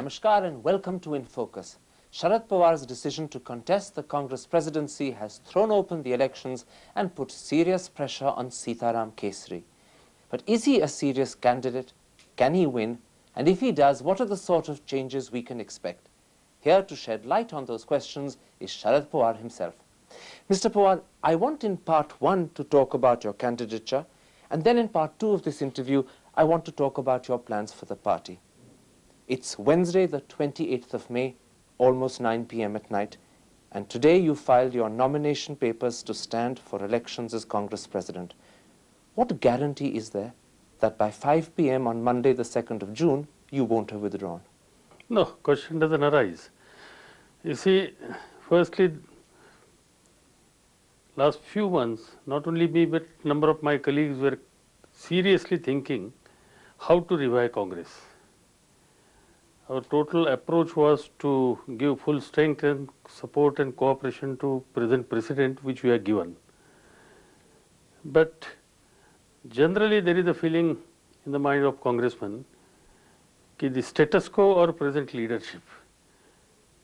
Namaskar and welcome to In Focus. Sharad Pawar's decision to contest the Congress presidency has thrown open the elections and put serious pressure on Sitaram Kesri. But is he a serious candidate? Can he win? And if he does, what are the sort of changes we can expect? Here to shed light on those questions is Sharad Pawar himself. Mr. Pawar, I want in part 1 to talk about your candidature, and then in part 2 of this interview, I want to talk about your plans for the party. It's Wednesday, the 28th of May, almost 9 p.m. at night, and today you filed your nomination papers to stand for elections as Congress President. What guarantee is there that by 5 p.m. on Monday, the 2nd of June, you won't have withdrawn? No, question doesn't arise. You see, firstly, last few months, not only me but number of my colleagues were seriously thinking how to revive Congress. Our total approach was to give full strength and support and cooperation to present president, which we are given. But generally there is a feeling in the mind of congressmen that the status quo or present leadership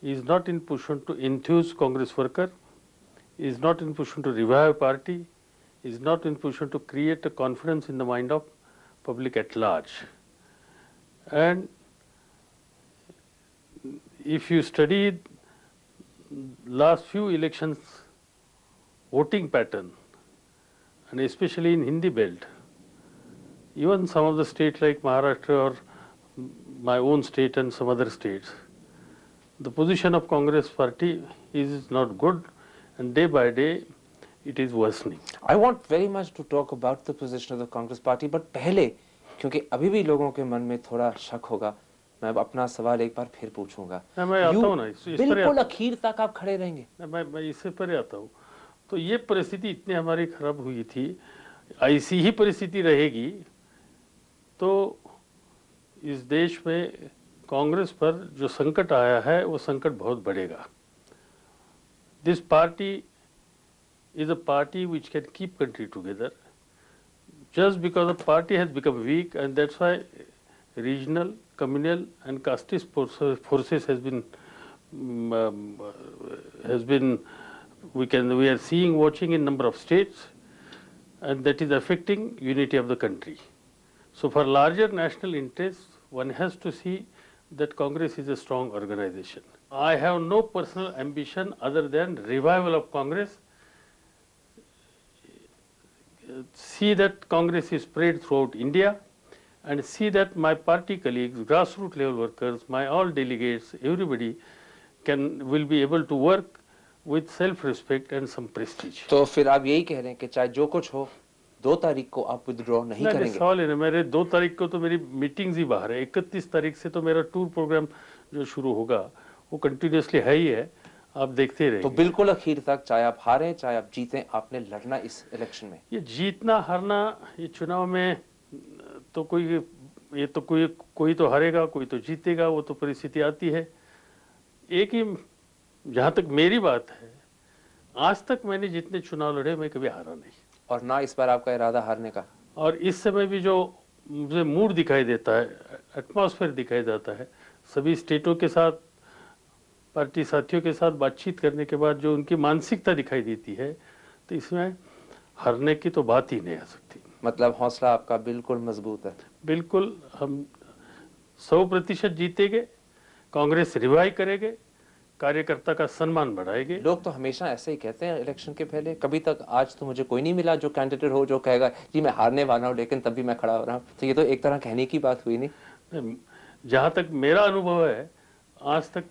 is not in position to enthuse Congress worker, is not in position to revive party, is not in position to create a confidence in the mind of public at large. And if you study last few elections voting pattern, and especially in Hindi belt, even some of the states like Maharashtra or my own state and some other states, the position of Congress party is not good, and day by day it is worsening. I want very much to talk about the position of the Congress party, but पहले क्योंकि अभी भी लोगों के मन में थोड़ा शक होगा, मैं अपना सवाल एक बार फिर पूछूंगा। मैं आता हूँ ना, बिल्कुल आखिर तक आप खड़े रहेंगे? मैं इससे परे आता हूँ। तो ये परिस्थिति इतनी हमारी खराब हुई थी, ऐसी ही परिस्थिति रहेगी तो इस देश में कांग्रेस पर जो संकट आया है वो संकट बहुत बढ़ेगा। This party is a party which can keep country together. Just because the party has become weak, and that's why regional, communal and casteist forces has been we are seeing, watching in number of states, and that is affecting unity of the country. So for larger national interests, one has to see that Congress is a strong organization. I have no personal ambition other than revival of Congress. See that Congress is spread throughout India, and see that my party colleagues, grassroots level workers, my all delegates, everybody will be able to work with self-respect and some prestige. तो फिर आप यही कह रहे हैं कि चाहे जो कुछ हो 2 तारीख को आप विथड्रॉ नहीं करेंगे? सवाल है ना, मेरे 2 तारीख को तो मेरी मीटिंग्स ही बाहर है। 31 तारीख से तो मेरा टूर प्रोग्राम जो शुरू होगा वो कंटिन्यूसली है ही है, आप देखते रहेंगे। तो बिल्कुल आखिर तक चाहे आप हारें चाहे आप जीतें, आपने लड़ना इस इलेक्शन में। ये जीतना हारना, ये चुनाव में तो कोई तो हारेगा, कोई तो जीतेगा, वो तो परिस्थिति आती है। एक ही जहाँ तक मेरी बात है, आज तक मैंने जितने चुनाव लड़े मैं कभी हारा नहीं, और ना इस बार आपका इरादा हारने का। और इस समय भी जो मुझे मूड दिखाई देता है, एटमॉस्फेयर दिखाई देता है, सभी स्टेटों के साथ, पार्टी साथियों के साथ बातचीत करने के बाद जो उनकी मानसिकता दिखाई देती है, तो इसमें हारने की तो बात ही नहीं आ सकती। मतलब हौसला आपका बिल्कुल मजबूत है? बिल्कुल, हम 100% जीतेंगे, कांग्रेस रिवाइव करेंगे, कार्यकर्ता का सम्मान बढ़ाएंगे। लोग तो हमेशा ऐसे ही कहते हैं इलेक्शन के पहले, कभी तक आज तो मुझे कोई नहीं मिला जो कैंडिडेट हो जो कहेगा जी मैं हारने वाला हूँ लेकिन तब भी मैं खड़ा हो रहा हूँ। तो ये तो एक तरह कहने की बात हुई नहीं। जहाँ तक मेरा अनुभव है, आज तक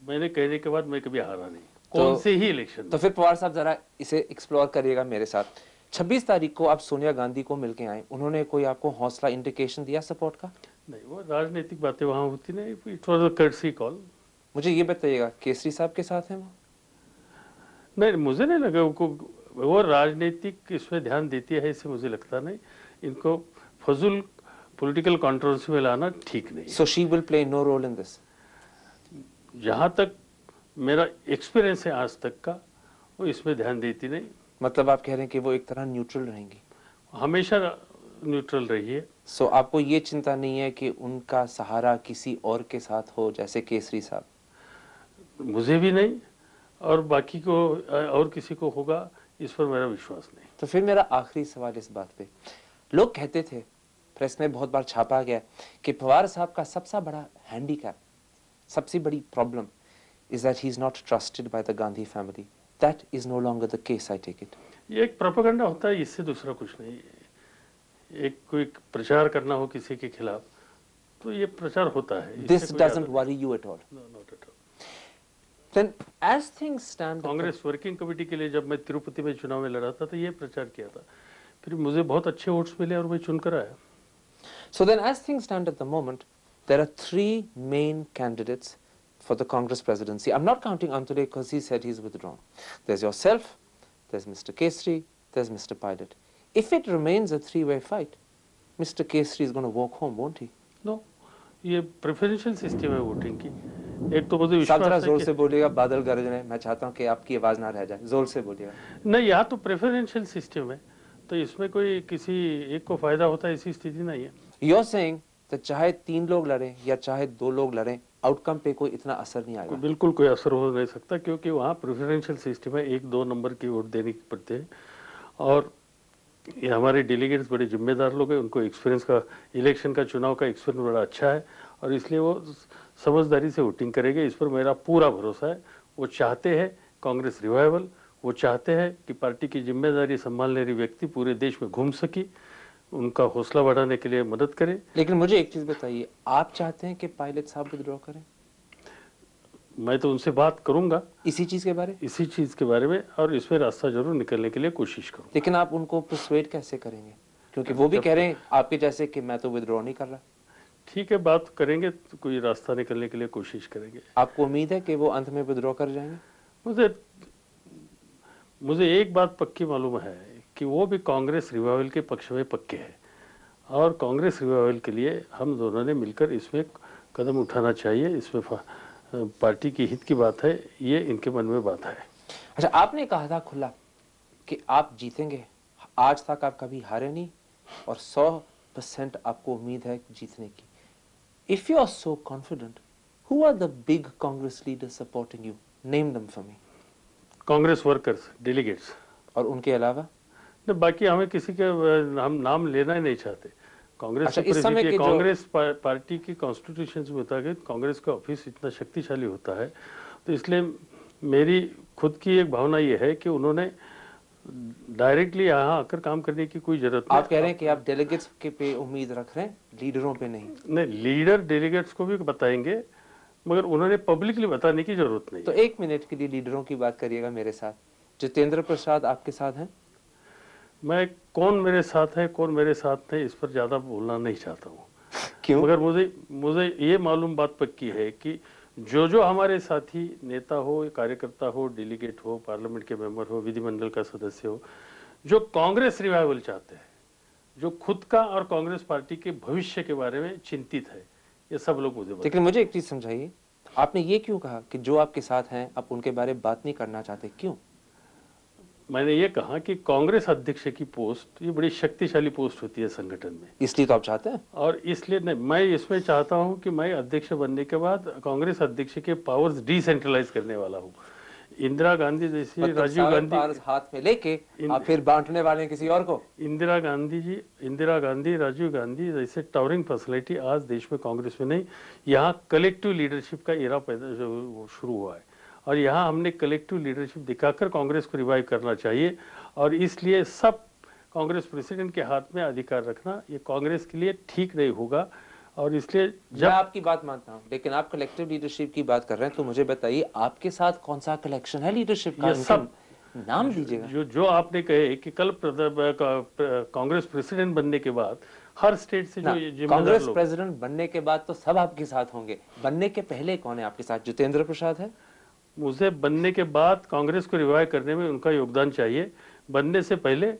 मैंने कहने के बाद मैं कभी हारा नहीं, कौन से ही इलेक्शन। तो फिर पवार साहब जरा इसे एक्सप्लोर करिएगा मेरे साथ। 26 तारीख को आप सोनिया गांधी को मिलके आए, उन्होंने कोई आपको हौसला इंडिकेशन दिया सपोर्ट का? नहीं, वो राजनीतिक बातें वहाँ होती नहीं, it was a courtesy call. मुझे ये बताइएगा केसरी साहब के साथ हैं वो? नहीं, मुझे नहीं लगा वो राजनीतिक इसमें ध्यान देती है, इससे मुझे लगता नहीं। इनको फजूल पॉलिटिकल कंट्रोवर्सी में लाना ठीक नहीं। So she will play no role in this? जहाँ तक मेरा एक्सपीरियंस है आज तक का, वो इसमें ध्यान देती नहीं। मतलब आप कह रहे हैं कि वो एक तरह न्यूट्रल रहेंगी? हमेशा न्यूट्रल रही है। सो आपको ये चिंता नहीं है कि उनका सहारा किसी और के साथ हो, जैसे केसरी साहब? मुझे भी नहीं, और बाकी को और किसी को होगा, इस पर मेरा विश्वास नहीं। तो फिर मेरा आखिरी सवाल इस बात पे, लोग कहते थे, प्रेस में बहुत बार छापा गया कि पवार साहब का सबसे बड़ा हैंडीकैप, सबसे बड़ी problem is that he is not trusted by the Gandhi family. That is no longer the case, I take it. ये एक प्रोपेगेंडा होता है, इससे दूसरा कुछ नहीं है। एक कोई प्रचार करना हो किसी के खिलाफ, तो ये प्रचार होता है। This doesn't worry you at all. No, not at all. Then, as things stand, Congress working committee के लिए जब मैं तिरुपति में चुनाव में लड़ा था तो ये प्रचार किया था, फिर मुझे बहुत अच्छे वोट्स मिले और मैं चुनकर आया। So then, as things stand at the moment, there are three main candidates for the Congress presidency. I'm not counting Antule because he said he's withdrawn. There's yourself, there's Mr. Kesri, there's Mr. Pilot. If it remains a three-way fight, Mr. Kesri is going to walk home, won't he? No, ये preferential system है voting की। एक तो मुझे साहब जरा विश्वास है जोर कि से बोलिएगा, बादल गरज रहे हैं, मैं चाहता हूं कि आपकी आवाज ना रह जाए, जोर से बोलिएगा। नहीं, यहाँ तो प्रेफरेंशियल सिस्टम है, तो इसमें कोई किसी एक को फायदा होता है ऐसी स्थिति नहीं है। You're saying that चाहे 3 लोग लड़ें या चाहे 2 लोग लड़ें, आउटकम पे कोई इतना असर नहीं आएगा? बिल्कुल कोई असर हो नहीं सकता, क्योंकि वहाँ प्रेफरेंशियल सिस्टम है, 1-2 नंबर की वोट देने की पड़ते हैं। और ये हमारे डेलीगेट्स बड़े जिम्मेदार लोग हैं, उनको एक्सपीरियंस का, इलेक्शन का, चुनाव का एक्सपीरियंस बड़ा अच्छा है, और इसलिए वो समझदारी से वोटिंग करेंगे। इस पर मेरा पूरा भरोसा है। वो चाहते हैं कांग्रेस रिवाइवल, वो चाहते हैं कि पार्टी की जिम्मेदारी संभालने वाली व्यक्ति पूरे देश में घूम सके, उनका हौसला बढ़ाने के लिए मदद करे। लेकिन मुझे एक चीज बताइए, आप चाहते हैं कि पायलट साहब विड्रॉ करें? मैं तो उनसे बात करूंगा इसी चीज के बारे? इसी चीज के बारे में, और इसमें रास्ता जरूर निकलने के लिए कोशिश करूंगा। लेकिन आप उनको परसुएड कैसे करेंगे? क्योंकि वो भी कह रहे हैं आपके जैसे कि मैं तो विड्रॉ नहीं कर रहा। ठीक है, बात करेंगे, तो कोई रास्ता निकलने के लिए कोशिश करेंगे। आपको उम्मीद है कि वो अंत में विड्रॉ कर जाएंगे? मुझे एक बात पक्की मालूम है कि वो भी कांग्रेस रिवाइवल के पक्ष में पक्के हैं, और कांग्रेस रिवाइवल के लिए हम दोनों ने मिलकर इसमें कदम उठाना चाहिए। इसमें पार्टी की हित की बात है, ये इनके मन में बात है। अच्छा, आपने कहा था खुला कि आप जीतेंगे, आज तक आप कभी हारे नहीं, और 100% आपको उम्मीद है जीतने की। If you are so confident, who are the big Congress leaders supporting you? Name them for me. Congress workers, delegates. और उनके अलावा? बाकी हमें किसी के हम नाम लेना ही नहीं चाहते। कांग्रेस अच्छा, इस समय के कांग्रेस पार्टी की कॉन्स्टिट्यूशन के मुताबिक कांग्रेस का ऑफिस इतना शक्तिशाली होता है, तो इसलिए मेरी खुद की एक भावना ये है कि उन्होंने डायरेक्टली यहाँ आकर काम करने की कोई जरूरत नहीं। आप कह रहे हैं कि आप डेलीगेट्स के पे उम्मीद रख रहे हैं, लीडरों पे नहीं? नहीं, लीडर डेलीगेट्स को भी बताएंगे, मगर उन्होंने पब्लिकली बताने की जरूरत नहीं। तो 1 मिनट के लिए लीडरों की बात करिएगा मेरे साथ। जितेंद्र प्रसाद आपके साथ हैं? मैं कौन मेरे साथ है कौन मेरे साथ नहीं, इस पर ज्यादा बोलना नहीं चाहता हूँ। क्यों? मगर मुझे ये मालूम बात पक्की है कि जो हमारे साथी नेता हो, कार्यकर्ता हो, डेलीगेट हो, पार्लियामेंट के मेंबर हो, विधिमंडल का सदस्य हो, जो कांग्रेस रिवाइवल चाहते हैं, जो खुद का और कांग्रेस पार्टी के भविष्य के बारे में चिंतित है, ये सब लोग मुझे लेकिन मुझे एक चीज समझाइए, आपने ये क्यों कहा कि जो आपके साथ हैं आप उनके बारे में बात नहीं करना चाहते? क्यों? मैंने ये कहा कि कांग्रेस अध्यक्ष की पोस्ट ये बड़ी शक्तिशाली पोस्ट होती है संगठन में, इसलिए तो आप चाहते हैं? और इसलिए नहीं, मैं इसमें चाहता हूं कि मैं अध्यक्ष बनने के बाद कांग्रेस अध्यक्ष के पावर्स डिसेंट्रलाइज करने वाला हूं। इंदिरा गांधी जैसी, मतलब राजीव गांधी हाथ में लेके आप फिर बांटने वाले हैं किसी और को? इंदिरा गांधी, राजीव गांधी जैसे टावरिंग पर्सनैलिटी आज देश में कांग्रेस में नहीं, यहाँ कलेक्टिव लीडरशिप का एरा पैदा शुरू हुआ है, और यहाँ हमने कलेक्टिव लीडरशिप दिखाकर कांग्रेस को रिवाइव करना चाहिए। और इसलिए सब कांग्रेस प्रेसिडेंट के हाथ में अधिकार रखना ये कांग्रेस के लिए ठीक नहीं होगा। और इसलिए मैं आपकी बात मानता हूँ, लेकिन आप कलेक्टिव लीडरशिप की बात कर रहे हैं, तो मुझे बताइए आपके साथ कौन सा कलेक्शन है लीडरशिप का? सब नाम दीजिएगा। जो आपने कहे कि कल कांग्रेस प्रेसिडेंट बनने के बाद हर स्टेट से जो कांग्रेस प्रेसिडेंट बनने के बाद तो सब आपके साथ होंगे, बनने के पहले कौन है आपके साथ? जितेंद्र प्रसाद है। मुझे बनने के बाद कांग्रेस को रिवाइव करने में उनका योगदान चाहिए। बनने से पहले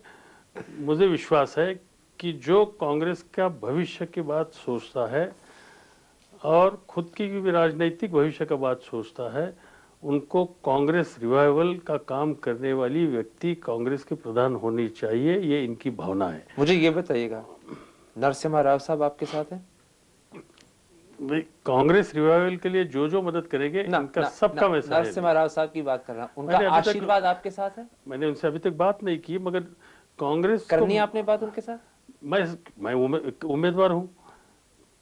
मुझे विश्वास है कि जो कांग्रेस का भविष्य की बात सोचता है और खुद की भी राजनीतिक भविष्य का बात सोचता है, उनको कांग्रेस रिवाइवल का काम करने वाली व्यक्ति कांग्रेस के प्रधान होनी चाहिए, ये इनकी भावना है। मुझे ये बताइएगा, नरसिम्हा राव साहब आपके साथ हैं? भाई कांग्रेस रिवाइवल के लिए जो जो मदद करेंगे इनका सबका मैं सहायक नरसिम्हा राव साहब की बात कर रहा हूं, उनका मैंने अभी तक- आशीर्वाद आपके साथ है? मैंने उनसे अभी तक बात नहीं की, मगर कांग्रेस करनी है को आपने बात उनके साथ? मैं उम्मीदवार हूँ,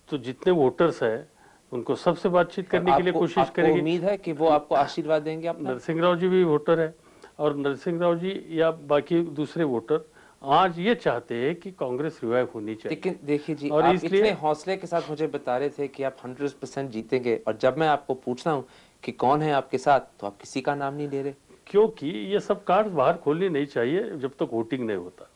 तो जितने वोटर्स हैं उनको सबसे बातचीत करने के लिए कोशिश आपको करेंगे। उम्मीद है कि वो आपको आशीर्वाद देंगे अपना? नरसिंह राव जी भी वोटर है, और नरसिंह राव जी या बाकी दूसरे वोटर आज ये चाहते हैं कि कांग्रेस रिवाइव होनी चाहिए। लेकिन देखिए जी, और आप इसलिए इतने हौसले के साथ मुझे बता रहे थे कि आप 100% जीतेंगे, और जब मैं आपको पूछता हूँ कि कौन है आपके साथ, तो आप किसी का नाम नहीं ले रहे। क्योंकि ये सब कार्ड बाहर खोलनी नहीं चाहिए जब तक वोटिंग नहीं होता।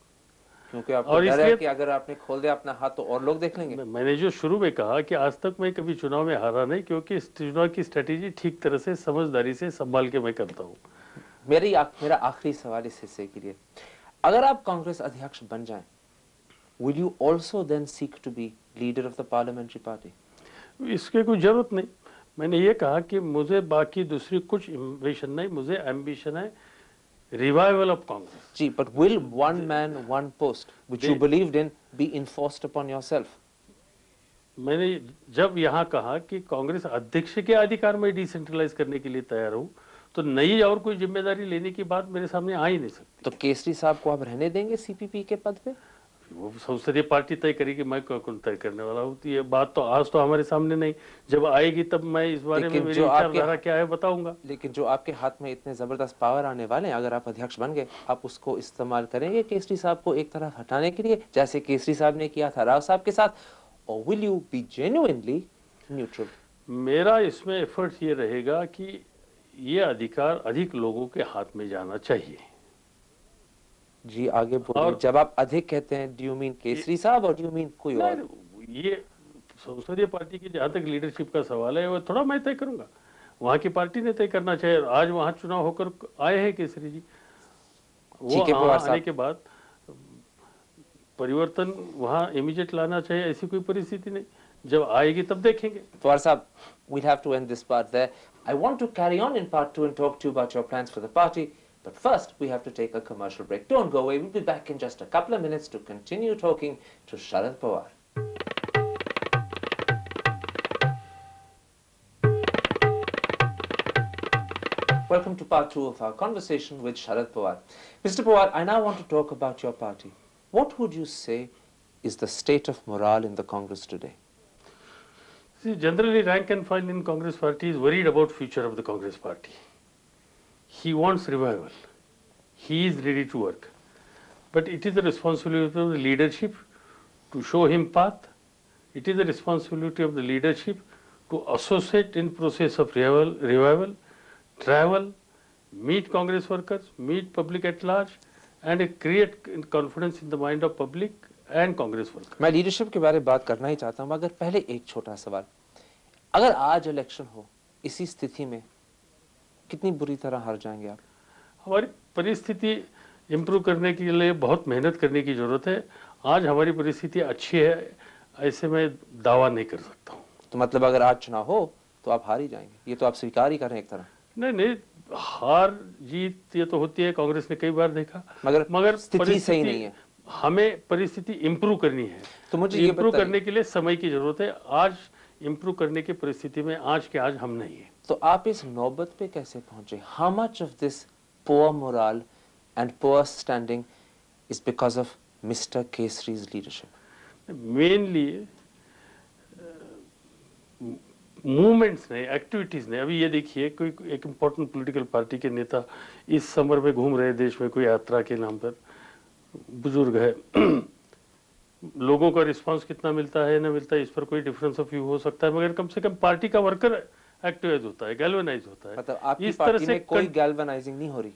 क्योंकि आपको और डर है इसलिए कि अगर आपने खोल दिया अपना हाथ तो और लोग देख लेंगे। मैंने जो शुरू में कहा कि आज तक मैं कभी चुनाव में हारा नहीं, क्योंकि इस चुनाव की स्ट्रेटेजी ठीक तरह से समझदारी से संभाल के मैं करता हूँ। मेरा आखिरी सवाल इस हिस्से के लिए, अगर आप कांग्रेस अध्यक्ष बन जाएं, will you also then seek to be leader of the parliamentary party? इसके कोई जरूरत नहीं। मैंने ये कहा कि मुझे बाकी दूसरी कुछ एम्बिशन नहीं, मुझे एम्बिशन है रिवाइवल ऑफ कांग्रेस। जी, but will one man, one post, which you believed in, be enforced upon yourself? मैंने जब यहाँ कहा कि कांग्रेस अध्यक्ष के अधिकार में डिसेंट्रलाइज करने के लिए तैयार हूँ, तो नई और कोई जिम्मेदारी लेने की बात मेरे सामने आ ही नहीं सकती। तो केसरी साहब को आप रहने देंगे सीपीपी के पद पे? वो संसदीय पार्टी तय करेगी, मैं कौन तय करने वाला हूँ। ये बात तो आज तो हमारे सामने नहीं, जब आएगी तब मैं इस बारे में मेरी विचारधारा क्या है बताऊंगा। लेकिन जो आपके हाथ में इतने जबरदस्त पावर आने वाले हैं, अगर आप अध्यक्ष बन गए, आप उसको इस्तेमाल करेंगे केसरी साहब को एक तरफ हटाने के लिए, जैसे केसरी साहब ने किया था राव साहब के साथ, और will you be genuinely neutral? मेरा इसमें एफर्ट ये रहेगा कि ये अधिकार अधिक लोगों के हाथ में जाना चाहिए। जी आगे बोलिए। जब आप अधिक कहते हैं, डू यू मीन केसरी साहब और डू यू मीन कोई और? ये संसदीय पार्टी की जहां तक लीडरशिप का सवाल है, वो थोड़ा मैं तय करूंगा, वहां की पार्टी ने तय करना चाहिए। आज वहां चुनाव होकर आए हैं केसरी जी, वो आने के बाद परिवर्तन वहां इमीडिएट लाना चाहिए, ऐसी कोई परिस्थिति नहीं, जब आएगी तब देखेंगे। पवार साहब, we'll have to end this part there. I want to carry on in part 2 and talk to you about your plans for the party. But first, we have to take a commercial break. Don't go away. We'll be back in just a couple of minutes to continue talking to Sharad Pawar. Welcome to part 2 of our conversation with Sharad Pawar. Mr. Pawar, I now want to talk about your party. What would you say is the state of morale in the Congress today? See, generally rank and file in Congress party is worried about future of the Congress party. He wants revival. He is ready to work. But it is the responsibility of the leadership to show him path. It is the responsibility of the leadership to associate in process of revival, travel, meet Congress workers, meet public at large, and create confidence in the mind of public and Congress workers. मैं leadership के बारे में बात करना ही चाहता हूँ, मगर पहले एक छोटा सवाल, अगर आज इलेक्शन हो इसी स्थिति में, कितनी बुरी तरह हार जाएंगे आप? हमारी परिस्थिति इम्प्रूव करने के लिए बहुत मेहनत करने की जरूरत है। आज हमारी परिस्थिति अच्छी है, ऐसे मैं दावा नहीं कर सकता हूँ। तो मतलब अगर आज चुनाव हो तो आप हार ही जाएंगे, ये तो आप स्वीकार ही कर रहे हैं एक तरह? नहीं, हार जीत ये तो होती है, कांग्रेस ने कई बार देखा, मगर स्थिति सही नहीं है। हमें परिस्थिति इम्प्रूव करनी है, तो मुझे इम्प्रूव करने के लिए समय की जरूरत है। आज इम्प्रूव करने की परिस्थिति में आज के आज हम नहीं है। तो आप इस नौबत पे कैसे पहुंचे? How much of this poor morale and poor standing is because of Mr. Kesri's leadership? Mainly movements ने, एक्टिविटीज ने। अभी ये देखिए, कोई एक इम्पोर्टेंट पॉलिटिकल पार्टी के नेता इस समर में घूम रहे देश में, कोई यात्रा के नाम पर, बुजुर्ग है, लोगों का रिस्पांस कितना मिलता है ना मिलता है, इस पर कोई डिफरेंस ऑफ व्यू हो सकता है, मगर कम से कम पार्टी का वर्कर एक्टिवाइज होता है, गैल्वेनाइज होता है। मतलब आपकी पार्टी में कोई गैल्वेनाइजिंग नहीं हो रही?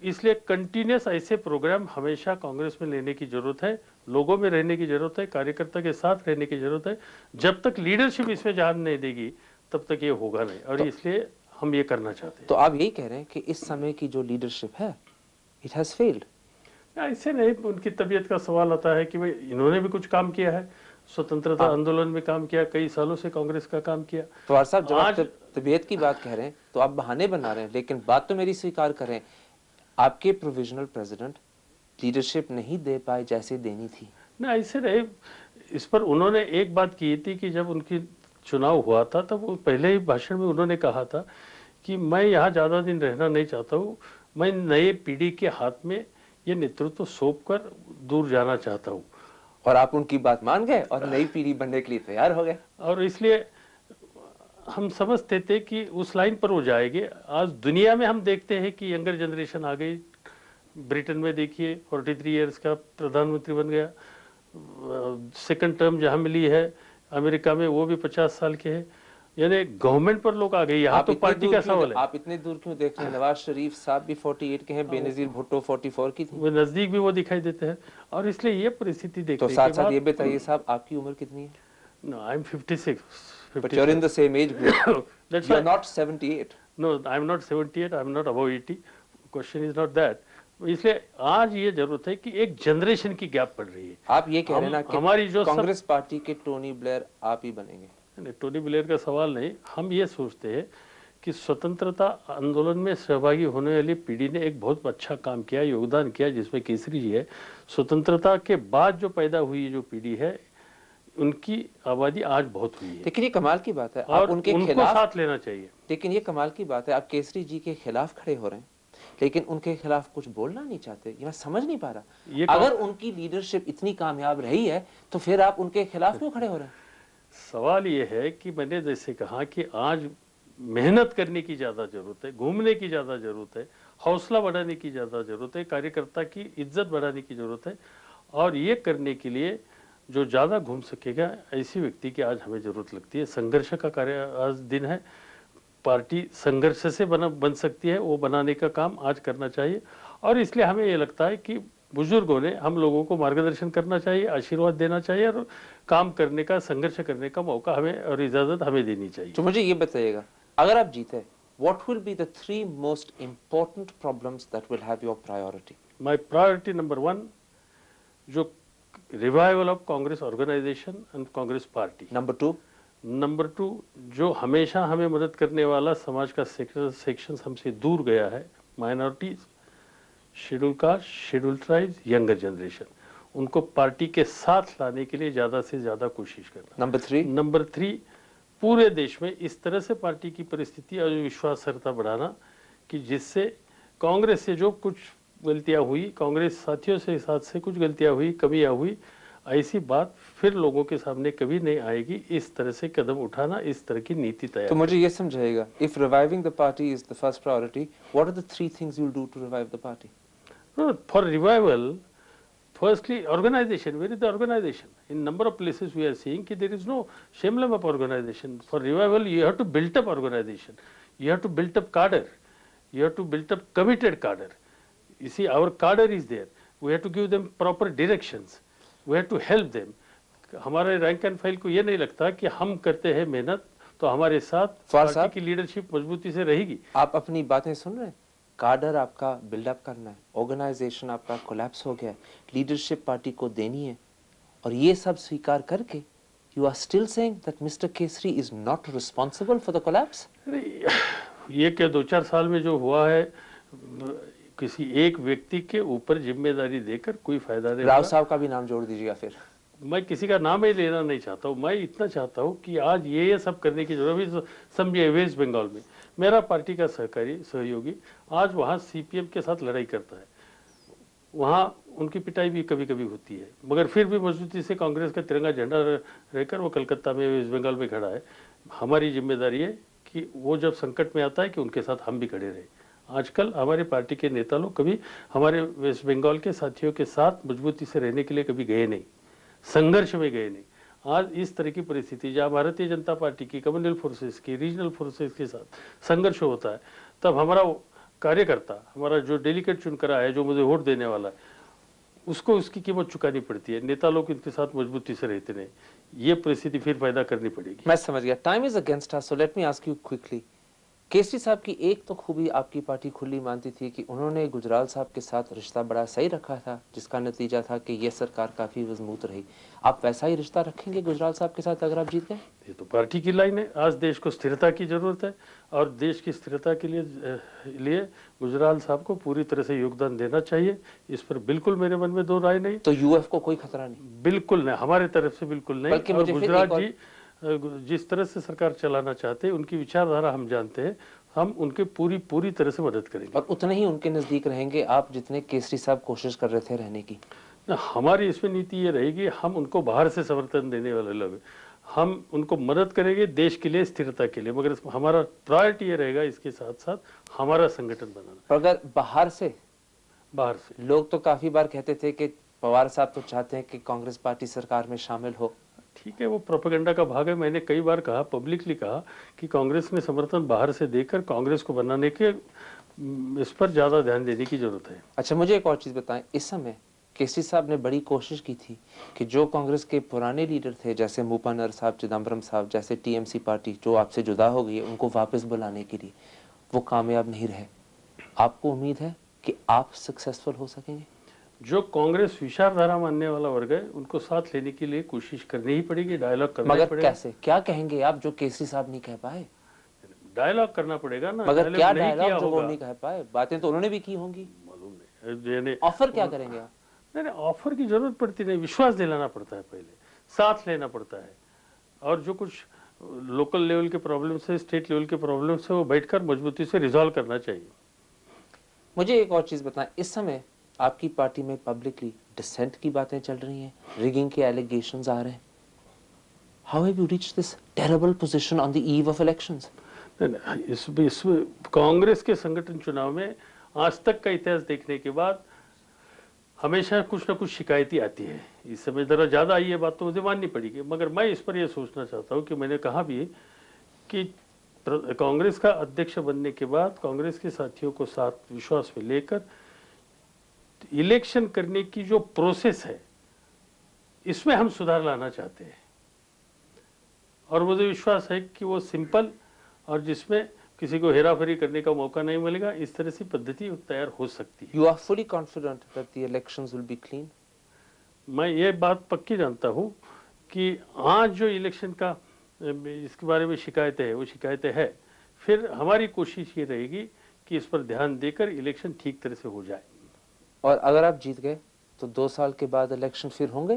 इसलिए कंटिन्यूस ऐसे प्रोग्राम हमेशा कांग्रेस में लेने की जरूरत है, लोगों में रहने की जरूरत है, कार्यकर्ता के साथ रहने की जरूरत है। जब तक लीडरशिप इसमें जान नहीं देगी तब तक ये होगा नहीं, और इसलिए हम ये करना चाहते हैं। तो आप यही कह रहे हैं कि इस समय की जो लीडरशिप है, इट हैज फेल्ड? ऐसे नहीं, उनकी तबीयत का सवाल आता है कि भाई इन्होंने भी कुछ काम किया है, स्वतंत्रता आंदोलन में काम किया, कई सालों से कांग्रेस का काम किया। पवार साहब, जब आप तबीयत की बात कह रहे हैं तो आप बहाने बना रहे हैं, लेकिन बात तो मेरी स्वीकार करें, आपके प्रोविजनल प्रेसिडेंट लीडरशिप नहीं दे पाए जैसे देनी थी। ना, ऐसे नहीं, इस पर उन्होंने एक बात की थी कि जब उनकी चुनाव हुआ था तब वो पहले ही भाषण में उन्होंने कहा था कि मैं यहाँ ज़्यादा दिन रहना नहीं चाहता हूँ, मैं नए पीढ़ी के हाथ में ये नेतृत्व सौंप कर दूर जाना चाहता हूँ। और आप उनकी बात मान गए और नई पीढ़ी बनने के लिए तैयार हो गए। और इसलिए हम समझते थे कि उस लाइन पर वो जाएंगे। आज दुनिया में हम देखते हैं कि यंगर जनरेशन आ गई। ब्रिटेन में देखिए 43 इयर्स का प्रधानमंत्री बन गया, सेकंड टर्म जहां मिली है। अमेरिका में वो भी 50 साल के हैं, यानी गवर्नमेंट पर लोग आ गए। यहाँ तो पार्टी का सवाल है। आप इतने दूर क्यों देख रहे हैं? नवाज शरीफ साहब भी 48 के हैं, बेनजीर भुट्टो 44 की थी। वो नजदीक भी वो दिखाई देते हैं। और इसलिए ये परिस्थिति देखने तो साथ साथ ये बताइए साहब, आपकी उम्र कितनी है? No, I'm 56. But you're in the same age group. That's You're why. not 78. No, I'm not 78. I'm not above 80. Question is not that. इसलिए आज ये जरूरत है कि एक जनरेशन की गैप पड़ रही है। आप ये कह रहे हैं ना कि हमारी जो कांग्रेस पार्टी के टोनी ब्लेयर आप ही बनेंगे? नहीं, टोनी ब्लेयर का सवाल नहीं। हम ये सोचते हैं कि स्वतंत्रता आंदोलन में सहभागी होने वाली पीढ़ी ने एक बहुत अच्छा काम किया, योगदान किया, जिसमें केसरी जी है। स्वतंत्रता के बाद जो पैदा हुई जो पीढ़ी है, उनकी आबादी आज बहुत हुई है। लेकिन ये कमाल की बात है, और आप उनके उनको खिलाफ साथ लेना चाहिए। लेकिन ये कमाल की बात है, आप केसरी जी के खिलाफ खड़े हो रहे हैं, लेकिन उनके खिलाफ कुछ बोलना नहीं चाहते। ये मैं समझ नहीं पा रहा। अगर उनकी लीडरशिप इतनी कामयाब रही है तो फिर आप उनके खिलाफ क्यों खड़े हो रहे हैं? सवाल ये है कि मैंने जैसे कहा कि आज मेहनत करने की ज्यादा जरूरत है, घूमने की ज्यादा जरूरत है, हौसला बढ़ाने की ज्यादा जरूरत है, कार्यकर्ता की इज्जत बढ़ाने की जरूरत है। और ये करने के लिए जो ज्यादा घूम सकेगा ऐसी व्यक्ति की आज हमें जरूरत लगती है। संघर्ष का कार्य आज दिन है। पार्टी संघर्ष से बन सकती है, वो बनाने का काम आज करना चाहिए। और इसलिए हमें ये लगता है कि बुजुर्गों ने हम लोगों को मार्गदर्शन करना चाहिए, आशीर्वाद देना चाहिए और काम करने का, संघर्ष करने का मौका हमें और इजाजत हमें देनी चाहिए। तो मुझे ये बताइएगा, अगर आप जीते, what will be the 3 most important problems that will have your priority? My priority number 1, जो revival of Congress organisation and Congress party. Number 2, जो हमेशा हमें मदद करने वाला समाज का सेक्शन हमसे दूर गया है, minorities, schedule caste, schedule tribes, younger generation, उनको पार्टी के साथ लाने के लिए ज्यादा से ज्यादा कोशिश करना। नंबर 3, पूरे देश में इस तरह से पार्टी की परिस्थिति और विश्वासर्हता बढ़ाना कि जिससे कांग्रेस से जो कुछ गलतियां हुई, कांग्रेस साथियों से साथ से कुछ गलतियां हुई, कमियां हुई, ऐसी बात फिर लोगों के सामने कभी नहीं आएगी। इस तरह से कदम उठाना, इस तरह की नीति तैयार। तो मुझे ये समझाइएगा, if reviving the party is the first priority, what are the 3 things you'll do to revive the party? No, for revival, firstly, organization. Where is the organization? In number of places we are seeing that there is no emblem of organization. For revival, you have to build up organization. You have to build up cadre. You have to build up committed cadre. You see, our cadre is there. We have to give them proper directions. We have to help them. हमारे rank and file को ये नहीं लगता कि हम करते हैं मेहनत तो हमारे साथ पार्टी की लीडरशिप मजबूती से रहेगी। आप अपनी बातें सुन रहे हैं? कार्डर आपका बिल्डअप करना है, ऑर्गेनाइजेशन आपका कोलैप्स हो गया है, लीडरशिप पार्टी को देनी है, और ये सब स्वीकार करके you are still saying that mister Kesri is not responsible for the collapse. ये क्या 2-4 साल में जो हुआ है, किसी एक व्यक्ति के ऊपर जिम्मेदारी देकर कोई फायदा नहीं। राव साहब का भी नाम जोड़ दीजिएगा। फिर मैं किसी का नाम ही लेना नहीं चाहता हूँ। मैं इतना चाहता हूँ कि आज ये सब करने की जरूरत। समझिए वेस्ट बंगाल में मेरा पार्टी का सहयोगी आज वहाँ सीपीएम के साथ लड़ाई करता है, वहाँ उनकी पिटाई भी कभी कभी होती है, मगर फिर भी मजबूती से कांग्रेस का तिरंगा झंडा रहकर वो कलकत्ता में, वेस्ट बंगाल में खड़ा है। हमारी जिम्मेदारी है कि वो जब संकट में आता है कि उनके साथ हम भी खड़े रहे। आजकल हमारे पार्टी के नेता लोग कभी हमारे वेस्ट बंगाल के साथियों के साथ मजबूती से रहने के लिए कभी गए नहीं, संघर्ष में गए नहीं। आज इस तरह की परिस्थिति जहाँ भारतीय जनता पार्टी की, कम्युनल फोर्सेस की, रीजनल फोर्सेस के साथ संघर्ष होता है, तब हमारा कार्यकर्ता, हमारा जो डेलीगेट चुनकर आया है, जो मुझे वोट देने वाला है, उसको उसकी कीमत चुकानी पड़ती है। नेता लोग इनके साथ मजबूती से रहते नहीं, ये परिस्थिति फिर पैदा करनी पड़ेगी। मैं समझ गया। Time is against us, so let me ask you quickly, Kesari साहब की एक तो खूबी आपकी पार्टी खुली मानती थी कि उन्होंने गुजराल साहब के साथ रिश्ता बड़ा सही रखा था, जिसका नतीजा था कि ये सरकार काफ़ी मजबूत रही। आप वैसा ही रिश्ता रखेंगे गुजराल साहब के साथ अगर आप जीत गए? ये तो पार्टी की लाइन है। आज देश को स्थिरता की जरूरत है और देश की स्थिरता के लिए गुजराल साहब को पूरी तरह से योगदान देना चाहिए। इस पर बिल्कुल मेरे मन में दो राय नहीं। तो यूएफ को कोई खतरा नहीं? बिल्कुल नहीं, हमारे तरफ से बिल्कुल नहीं। बल्कि और मुझे फिर गुजरात एक और जी जिस तरह से सरकार चलाना चाहते हैं, उनकी विचारधारा हम जानते हैं, हम उनके पूरी तरह से मदद करेंगे। और उतने ही उनके नजदीक रहेंगे आप जितने केसरी साहब कोशिश कर रहे थे रहने की? हमारी इसमें नीति ये रहेगी, हम उनको बाहर से समर्थन देने वाले लोग हैं। हम उनको मदद करेंगे देश के लिए, स्थिरता के लिए, मगर हमारा प्रायोरिटी ये रहेगा इसके साथ साथ हमारा संगठन बनाना। पर अगर बाहर से लोग तो काफी बार कहते थे कि पवार साहब तो चाहते हैं कि कांग्रेस पार्टी सरकार में शामिल हो। ठीक है, वो प्रोपेगेंडा का भाग है। मैंने कई बार कहा, पब्लिकली कहा कि कांग्रेस में समर्थन बाहर से देकर कांग्रेस को बनाने के इस पर ज्यादा ध्यान देने की जरूरत है। अच्छा, मुझे एक और चीज बताएं, इस समय केसरी साहब ने बड़ी कोशिश की थी कि जो कांग्रेस के पुराने लीडर थे जैसे मूपानर साहब, चिदम्बरम साहब, जैसे टीएमसी पार्टी जो आपसे जुदा हो गई है, उनको वापस बुलाने के लिए, वो कामयाब नहीं रहे। आपको उम्मीद है कि आप सक्सेसफुल हो सकेंगे? जो कांग्रेस विचारधारा मानने वाला वर्ग है, उनको साथ लेने के लिए कोशिश करनी ही पड़ेगी, डायलॉग करना ही मगर पड़ेगा। कैसे, क्या कहेंगे आप जो केसरी साहब नहीं कह पाए? डायलॉग करना पड़ेगा ना। मगर क्या नहीं किया डायलॉग जो वो होगा, नहीं कह पाए? बातें तो उन्होंने भी की होंगी। मालूम नहीं। यानी ऑफर क्या करेंगे आप? नहीं, ऑफर की जरूरत पड़ती नहीं, विश्वास दिलाना पड़ता है, पहले साथ लेना पड़ता है। और जो कुछ लोकल लेवल के प्रॉब्लम्स है, स्टेट लेवल के प्रॉब्लम्स है, वो बैठकर मजबूती से रिजॉल्व करना चाहिए। मुझे एक और चीज बताएं, इस समय आपकी पार्टी में पब्लिकली डिसेंट की बातें चल रही हैं, रिगिंग के एलिगेशंस आ रहे हैं। How have you reached this terrible position on the eve of elections? इस कांग्रेस के संगठन चुनाव में आज तक का इतिहास देखने के बाद हमेशा कुछ ना कुछ शिकायतें आती है। इस समय जरा ज्यादा आई है बात, तो मुझे माननी पड़ेगी। मगर मैं इस पर यह सोचना चाहता हूं कि मैंने कहा भी कि कांग्रेस का अध्यक्ष बनने के बाद कांग्रेस के साथियों को साथ विश्वास में लेकर इलेक्शन करने की जो प्रोसेस है, इसमें हम सुधार लाना चाहते हैं। और मुझे विश्वास है कि वो सिंपल और जिसमें किसी को हेराफेरी करने का मौका नहीं मिलेगा, इस तरह से पद्धति तैयार हो सकती है। You are fully confident that the elections will be clean? मैं ये बात पक्की जानता हूँ कि आज जो इलेक्शन का इसके बारे में शिकायतें है, वो शिकायतें है। फिर हमारी कोशिश ये रहेगी कि इस पर ध्यान देकर इलेक्शन ठीक तरह से हो जाए। और अगर आप जीत गए तो 2 साल के बाद इलेक्शन फिर होंगे?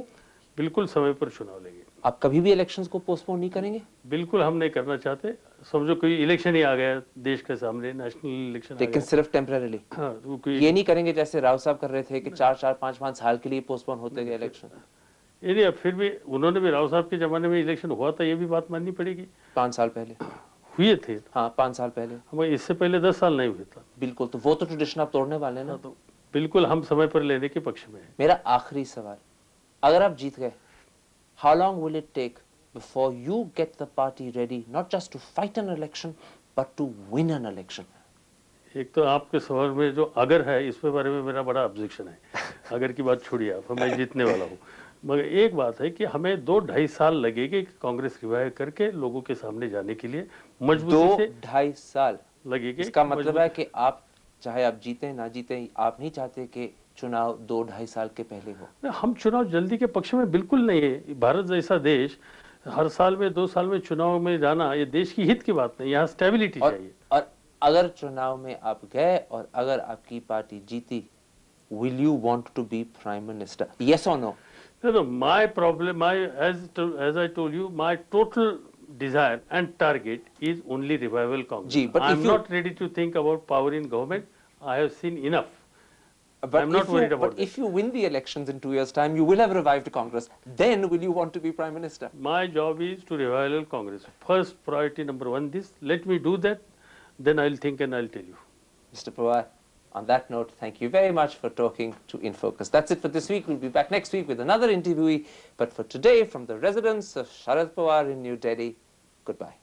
बिल्कुल समय पर चुनाव लेंगे। आप कभी भी इलेक्शंस को पोस्टपोन नहीं करेंगे? बिल्कुल हम नहीं करना चाहते। समझो कोई इलेक्शन ही आ गया देश के सामने, नेशनल इलेक्शन, लेकिन सिर्फ टेम्परेरीली? हाँ, वो कोई ये नहीं करेंगे जैसे राव साहब कर रहे थे कि 4-4, 5-5 साल के लिए पोस्टपोन होते गए इलेक्शन? ये फिर भी उन्होंने भी, राव साहब के जमाने में इलेक्शन हुआ था, ये भी बात माननी पड़ेगी। 5 साल पहले हुए थे। हाँ, 5 साल पहले। हमें इससे पहले 10 साल नहीं हुए था। बिल्कुल, तो वो तो ट्रेडिशन आप तोड़ने वाले ना? तो बिल्कुल हम समय पर लेने के पक्ष में हैं। मेरा आखिरी सवाल, अगर आप जीत गए, how long will it take before you get the party ready not just to fight an election but to win an election? एक तो आपके सवाल में जो अगर है, इसके बारे में मेरा बड़ा ऑब्जेक्शन है। अगर की बात छोड़िए आप, मैं जीतने वाला हूँ। मगर एक बात है कि हमें 2-2.5 साल लगेंगे कांग्रेस रिवाइव करके लोगों के सामने जाने के लिए, मजबूती से 2-2.5 साल लगेंगे। इसका मतलब है कि आप चाहे आप जीते ना जीते, आप नहीं चाहते कि चुनाव 2-2.5 साल के पहले हो? हम चुनाव जल्दी के पक्ष में बिल्कुल नहीं है। भारत जैसा देश हर साल में 2 साल में चुनाव में जाना, ये देश की हित की बात नहीं। यहाँ स्टेबिलिटी चाहिए। और अगर चुनाव में आप गए और अगर आपकी पार्टी जीती, will you want to be prime minister? Yes or no? No, my problem, as I told you, my total desire and target is only revival Congress. But I'm not ready to think about power in government. I have seen enough. But I'm not worried about if you win the elections in 2 years' time, you will have revived Congress. Then will you want to be prime minister? My job is to revival Congress. First priority number 1 this. Let me do that. Then I'll think and I'll tell you. Mr. Pawar, on that note, thank you very much for talking to InFocus. That's it for this week. We'll be back next week with another interviewee. But for today, from the residence of Sharad Pawar in New Delhi, goodbye.